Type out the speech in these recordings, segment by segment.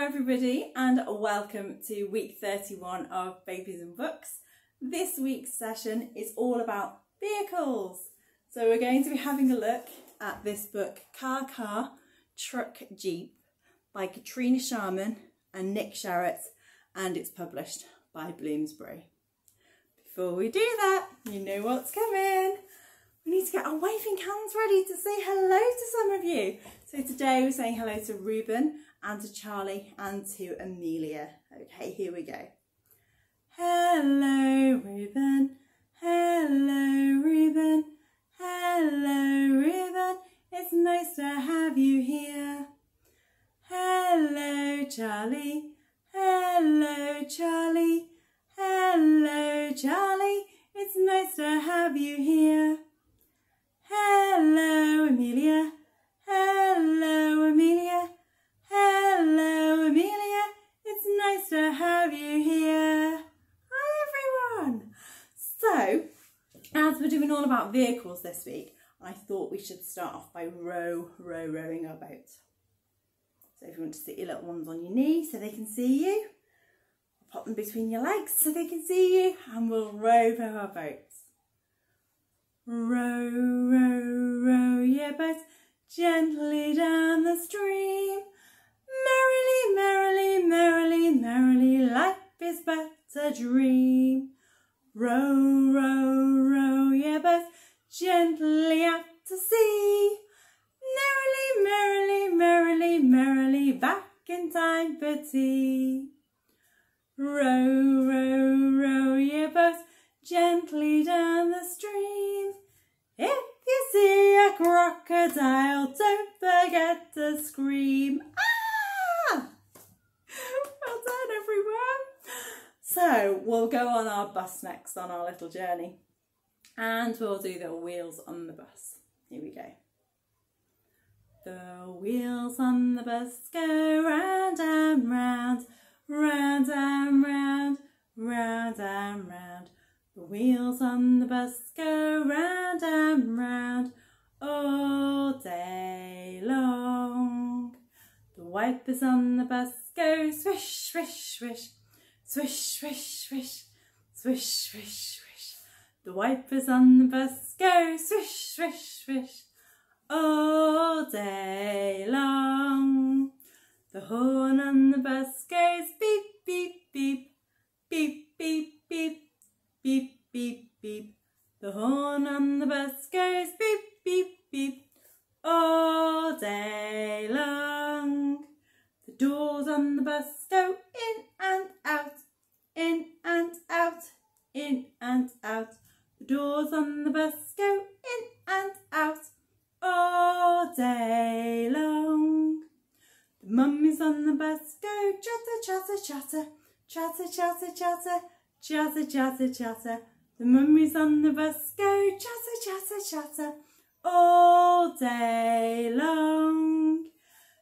everybody and welcome to week 31 of Babies and Books. This week's session is all about vehicles. So we're going to be having a look at this book, Car, Truck, Jeep by Katrina Sharman and Nick Sharratt, and it's published by Bloomsbury. Before we do that, you know what's coming. We need to get our waving hands ready to say hello to some of you. So today we're saying hello to Ruben and to Charlie and to Amelia. Okay, here we go. Hello Ruben, hello Ruben, hello Ruben, it's nice to have you here. Hello Charlie, hello Charlie, hello Charlie, it's nice to have you here. Hello Amelia, hello Amelia, hello Amelia, it's nice to have you here. Hi everyone! So, as we're doing all about vehicles this week, I thought we should start off by rowing our boat. So if you want to sit your little ones on your knee so they can see you, pop them between your legs so they can see you, and we'll row our boats. Row, row, row your boat gently down the stream. Merrily, merrily, merrily, merrily, life is but a dream. Row, row, row your boat gently out to sea. Merrily, merrily, merrily, merrily, back in time for tea. Row, row, row your boat gently down the stream. If you see a crocodile, don't forget to scream. Ah! Well done, everyone. So we'll go on our bus next on our little journey, and we'll do the wheels on the bus. Here we go. The wheels on the bus go round and round, round and round, round and round. The wheels on the bus go round and round all day long. The wipers on the bus go swish, swish, swish, swish, swish, swish, swish, swish, swish. The wipers on the bus go swish, swish, swish all day long. The horn on the bus goes beep, beep, beep, beep, beep, beep. Beep, beep, beep. The horn on the bus goes beep, beep, beep all day long. The doors on the bus go in and out, in and out, in and out. The doors on the bus go in and out all day long. The mummies on the bus go chatter, chatter, chatter, chatter, chatter, chatter. Chatter, chatter, chatter. The mummies on the bus go chatter, chatter, chatter all day long.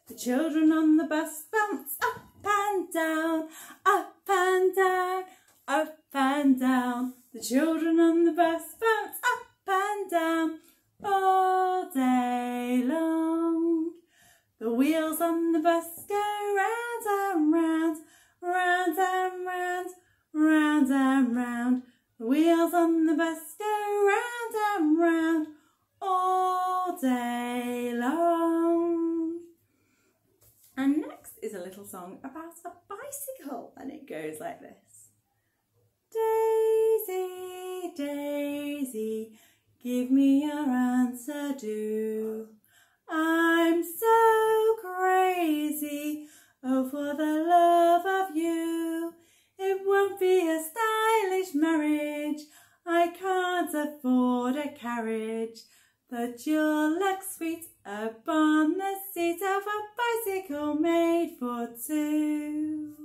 The children on the bus bounce up and down, up and down, up and down. The children on the bus bounce up and down all day long. The wheels on the bus go round and round, round and round, round and round. The wheels on the bus go round and round all day long. And next is a little song about a bicycle, and it goes like this. Daisy, Daisy, give me your answer, do. I'm so crazy, oh, for the love of you. It won't be a stylish marriage, I can't afford a carriage, but you'll look sweet upon the seat of a bicycle made for two.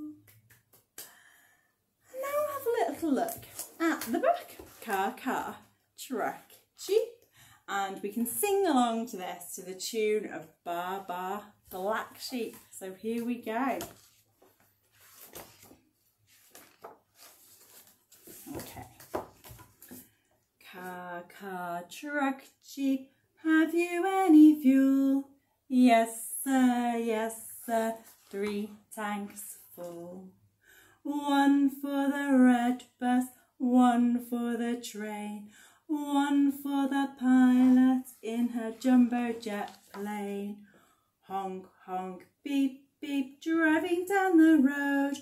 And now we'll have a little look at the book. Car, Truck, Jeep. And we can sing along to this to the tune of Ba Ba Black Sheep. So here we go. Okay. Car, truck, jeep, have you any fuel? Yes, sir, 3 tanks full. 1 for the red bus, 1 for the train, 1 for the pilot in her jumbo jet plane. Honk, honk, beep, beep, driving down the road,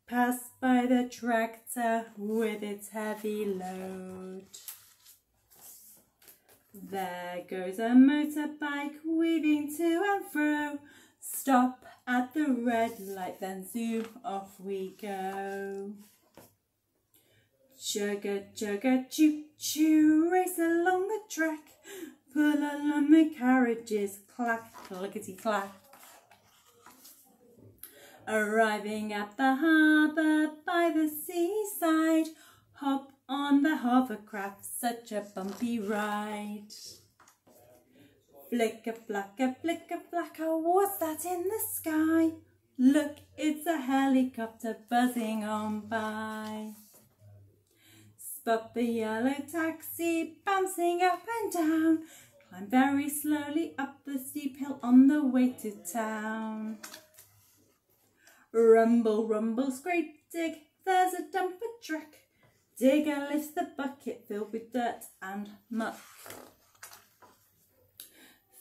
passed by the tractor with its heavy load. There goes a motorbike weaving to and fro. Stop at the red light, then zoom, off we go. Chugga, chugga, choo, choo, race along the track. Pull along the carriages, clack, clickety, clack. Arriving at the harbour by the seaside, hop on the hovercraft, such a bumpy ride. Flicka, flacka, flicka, flacka, what's that in the sky? Look, it's a helicopter buzzing on by. Spot the yellow taxi, bouncing up and down. Climb very slowly up the steep hill on the way to town. Rumble, rumble, scrape, dig, there's a dumper truck. Digger lifts the bucket filled with dirt and muck.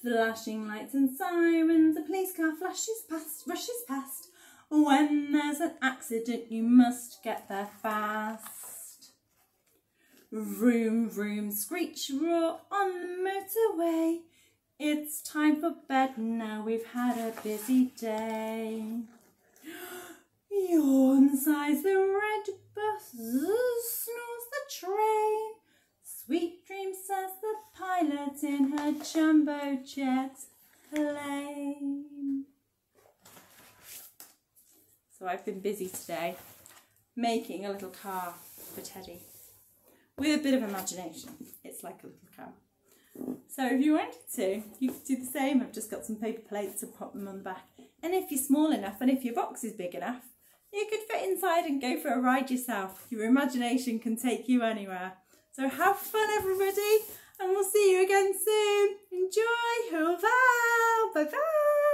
Flashing lights and sirens, a police car flashes past, rushes past. When there's an accident, you must get there fast. Vroom, vroom, screech, roar on the motorway. It's time for bed now, we've had a busy day. Yawn, sighs the red bus, snores the train. Sweet dreams, says the pilot in her jumbo jet plane. So I've been busy today making a little car for Teddy with a bit of imagination. It's like a little car. So if you wanted to, you could do the same. I've just got some paper plates and pop them on the back. And if you're small enough and if your box is big enough, you could fit inside and go for a ride yourself. Your imagination can take you anywhere. So have fun, everybody, and we'll see you again soon. Enjoy. Bye bye.